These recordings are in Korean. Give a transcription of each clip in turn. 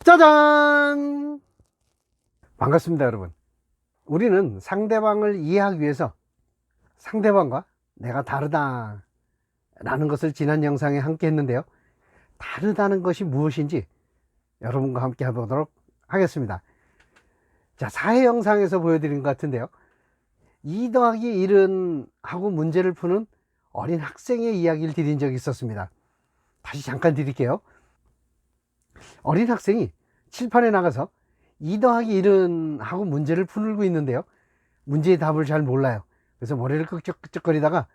짜잔! 반갑습니다, 여러분. 우리는 상대방을 이해하기 위해서 상대방과 내가 다르다 라는 것을 지난 영상에 함께 했는데요. 다르다는 것이 무엇인지 여러분과 함께 해보도록 하겠습니다. 자, 4회 영상에서 보여드린 것 같은데요. 2 더하기 1은 하고 문제를 푸는 어린 학생의 이야기를 드린 적이 있었습니다. 다시 잠깐 드릴게요. 어린 학생이 칠판에 나가서 2 더하기 1은 하고 문제를 풀고 있는데요. 문제의 답을 잘 몰라요. 그래서 머리를 끄적끄적거리다가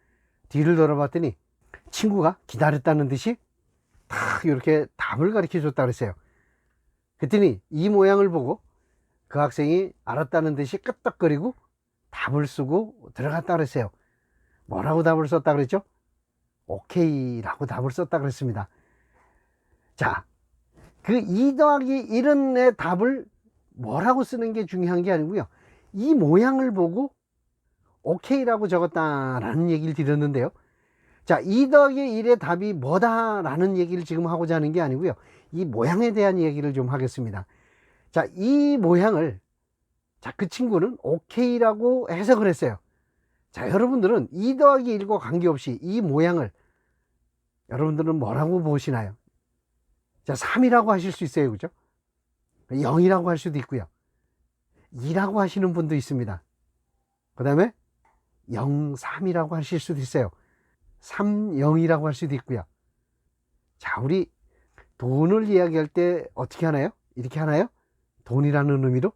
뒤를 돌아봤더니 친구가 기다렸다는 듯이 탁 이렇게 답을 가르쳐 줬다 그랬어요. 그랬더니 이 모양을 보고 그 학생이 알았다는 듯이 끄떡거리고 답을 쓰고 들어갔다 그랬어요. 뭐라고 답을 썼다 그랬죠? 오케이 라고 답을 썼다 그랬습니다. 자, 그 2 더하기 1은의 답을 뭐라고 쓰는 게 중요한 게 아니고요. 이 모양을 보고 오케이라고 적었다라는 얘기를 드렸는데요. 자, 2 더하기 1의 답이 뭐다라는 얘기를 지금 하고자 하는 게 아니고요. 이 모양에 대한 얘기를 좀 하겠습니다. 자, 이 모양을 그 친구는 오케이라고 해석을 했어요. 자, 여러분들은 2 더하기 1과 관계없이 이 모양을 여러분들은 뭐라고 보시나요? 자, 3이라고 하실 수 있어요. 그죠? 0이라고 할 수도 있고요. 2라고 하시는 분도 있습니다. 그 다음에 0, 3이라고 하실 수도 있어요. 3, 0이라고 할 수도 있고요. 자, 우리 돈을 이야기할 때 어떻게 하나요? 이렇게 하나요? 돈이라는 의미로?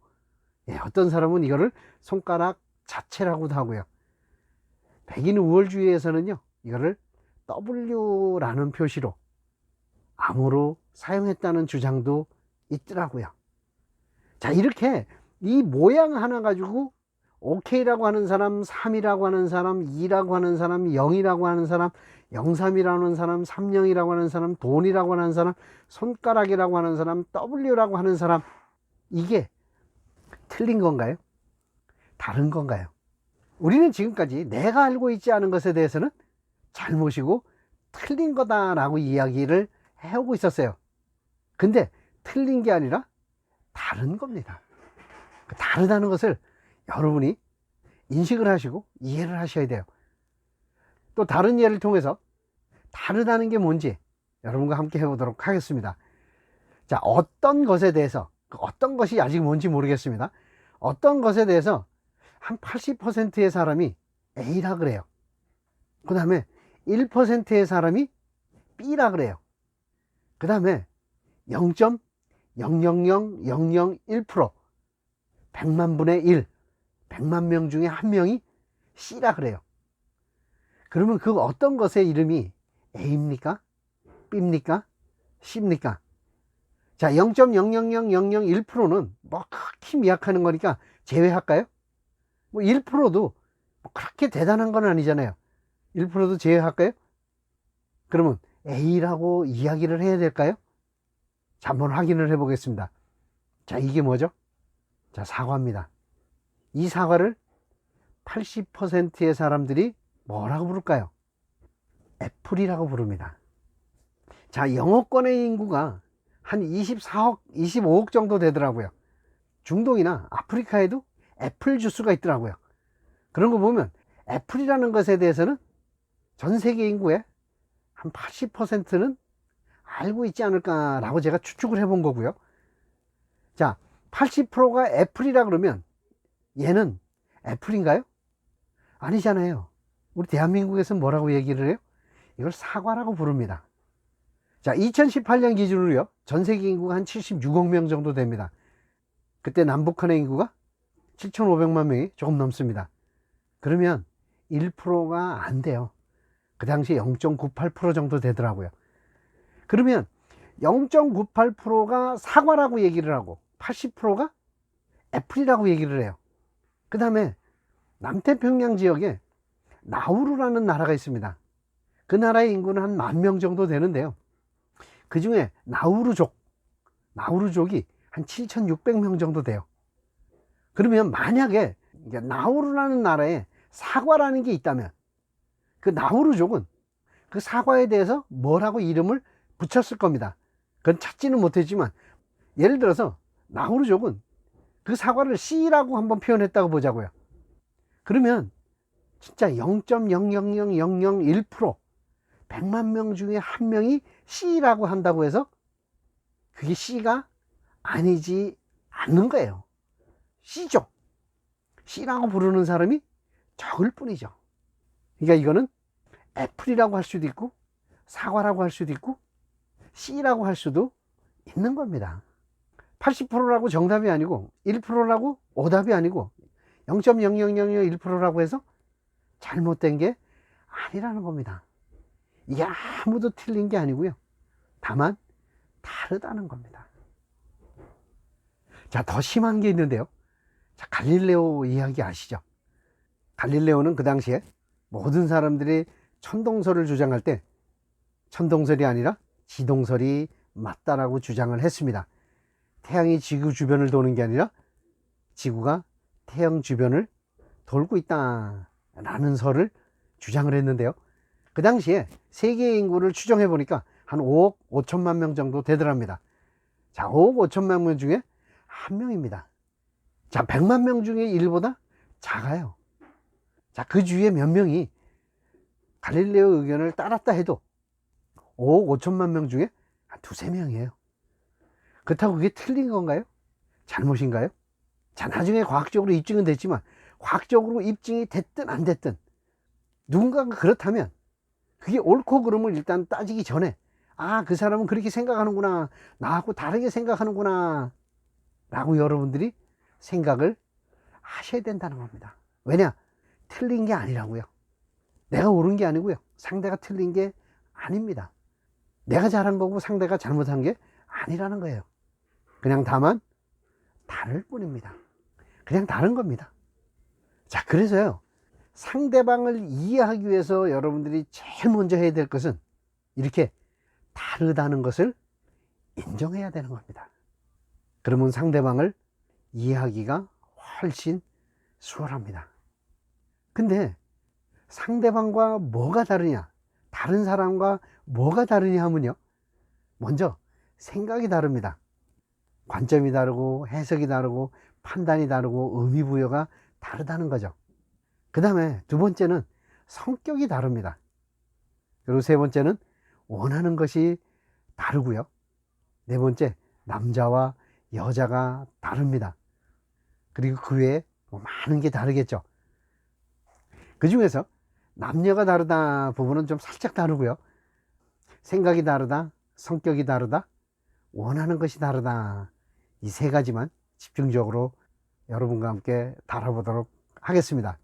예, 어떤 사람은 이거를 손가락 자체라고도 하고요. 백인 우월주의에서는요, 이거를 W라는 표시로 암호로 사용했다는 주장도 있더라고요. 자, 이렇게 이 모양 하나 가지고 오케이라고 하는 사람, 3이라고 하는 사람, 2라고 하는 사람, 0이라고 하는 사람, 03이라고 하는 사람, 30이라고 하는 사람, 돈이라고 하는 사람, 손가락이라고 하는 사람, W라고 하는 사람, 이게 틀린 건가요? 다른 건가요? 우리는 지금까지 내가 알고 있지 않은 것에 대해서는 잘못이고 틀린 거다라고 이야기를 해오고 있었어요. 근데 틀린 게 아니라 다른 겁니다. 다르다는 것을 여러분이 인식을 하시고 이해를 하셔야 돼요. 또 다른 예를 통해서 다르다는 게 뭔지 여러분과 함께 해보도록 하겠습니다. 자, 어떤 것에 대해서, 어떤 것이 아직 뭔지 모르겠습니다. 어떤 것에 대해서 한 80%의 사람이 A라 그래요. 그 다음에 1%의 사람이 B라 그래요. 그 다음에 0.000001% 100만 분의 1, 100만 명 중에 한 명이 C라 그래요. 그러면 그 어떤 것의 이름이 A입니까? B입니까? C입니까? 자, 0.000001%는 뭐 극히 미약하는 거니까 제외할까요? 뭐 1%도 뭐 그렇게 대단한 건 아니잖아요. 1%도 제외할까요? 그러면 A라고 이야기를 해야 될까요? 자, 한번 확인을 해 보겠습니다. 자, 이게 뭐죠? 자, 사과입니다. 이 사과를 80%의 사람들이 뭐라고 부를까요? 애플이라고 부릅니다. 자, 영어권의 인구가 한 24억, 25억 정도 되더라고요. 중동이나 아프리카에도 애플 주스가 있더라고요. 그런 거 보면 애플이라는 것에 대해서는 전 세계 인구의 한 80%는 알고 있지 않을까라고 제가 추측을 해본 거고요. 자, 80%가 애플이라 그러면 얘는 애플인가요? 아니잖아요. 우리 대한민국에서 뭐라고 얘기를 해요? 이걸 사과라고 부릅니다. 자, 2018년 기준으로요, 전 세계 인구가 한 76억 명 정도 됩니다. 그때 남북한의 인구가 7,500만 명이 조금 넘습니다. 그러면 1%가 안 돼요. 그 당시 0.98% 정도 되더라고요. 그러면 0.98%가 사과라고 얘기를 하고 80%가 애플이라고 얘기를 해요. 그 다음에 남태평양 지역에 나우루라는 나라가 있습니다. 그 나라의 인구는 한 10,000명 정도 되는데요. 그 중에 나우루족이 한 7,600명 정도 돼요. 그러면 만약에 나우루라는 나라에 사과라는 게 있다면 그 나우루족은 그 사과에 대해서 뭐라고 이름을 붙였을 겁니다. 그건 찾지는 못했지만 예를 들어서 나우루족은 그 사과를 C라고 한번 표현했다고 보자고요. 그러면 진짜 0.0000001% 100만 명 중에 한 명이 C라고 한다고 해서 그게 C가 아니지 않는 거예요. C죠. C라고 부르는 사람이 적을 뿐이죠. 그러니까 이거는 애플이라고 할 수도 있고 사과라고 할 수도 있고 C라고 할 수도 있는 겁니다. 80%라고 정답이 아니고 1%라고 오답이 아니고 0.00001%라고 해서 잘못된 게 아니라는 겁니다. 이게 아무도 틀린 게 아니고요. 다만 다르다는 겁니다. 자, 더 심한 게 있는데요. 자, 갈릴레오 이야기 아시죠? 갈릴레오는 그 당시에 모든 사람들이 천동설을 주장할 때 천동설이 아니라 지동설이 맞다라고 주장을 했습니다. 태양이 지구 주변을 도는 게 아니라 지구가 태양 주변을 돌고 있다 라는 설을 주장을 했는데요. 그 당시에 세계 인구를 추정해 보니까 한 5억 5천만 명 정도 되더랍니다. 자, 5억 5천만 명 중에 한 명입니다. 자, 100만 명 중에 1보다 작아요. 자, 그 주위에 몇 명이 갈릴레오 의견을 따랐다 해도 5억 5천만 명 중에 한 두세 명이에요. 그렇다고 그게 틀린 건가요? 잘못인가요? 자, 나중에 과학적으로 입증은 됐지만 과학적으로 입증이 됐든 안 됐든 누군가가 그렇다면 그게 옳고 그름을 일단 따지기 전에 아, 그 사람은 그렇게 생각하는구나, 나하고 다르게 생각하는구나 라고 여러분들이 생각을 하셔야 된다는 겁니다. 왜냐? 틀린 게 아니라고요. 내가 옳은 게 아니고요, 상대가 틀린 게 아닙니다. 내가 잘한 거고 상대가 잘못한 게 아니라는 거예요. 그냥 다만 다를 뿐입니다. 그냥 다른 겁니다. 자, 그래서요, 상대방을 이해하기 위해서 여러분들이 제일 먼저 해야 될 것은 이렇게 다르다는 것을 인정해야 되는 겁니다. 그러면 상대방을 이해하기가 훨씬 수월합니다. 근데 상대방과 뭐가 다르냐, 다른 사람과 뭐가 다르냐 하면요, 먼저 생각이 다릅니다. 관점이 다르고 해석이 다르고 판단이 다르고 의미 부여가 다르다는 거죠. 그 다음에 두 번째는 성격이 다릅니다. 그리고 세 번째는 원하는 것이 다르고요. 네 번째, 남자와 여자가 다릅니다. 그리고 그 외에 많은 게 다르겠죠. 그 중에서 남녀가 다르다 부분은 좀 살짝 다르고요. 생각이 다르다, 성격이 다르다, 원하는 것이 다르다, 이 세 가지만 집중적으로 여러분과 함께 다뤄보도록 하겠습니다.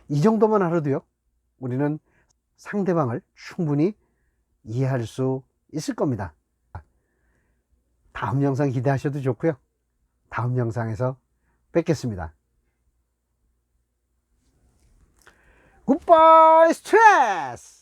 이 정도만 알아도요, 우리는 상대방을 충분히 이해할 수 있을 겁니다. 다음 영상 기대하셔도 좋고요. 다음 영상에서 뵙겠습니다. 굿바이 스트레스!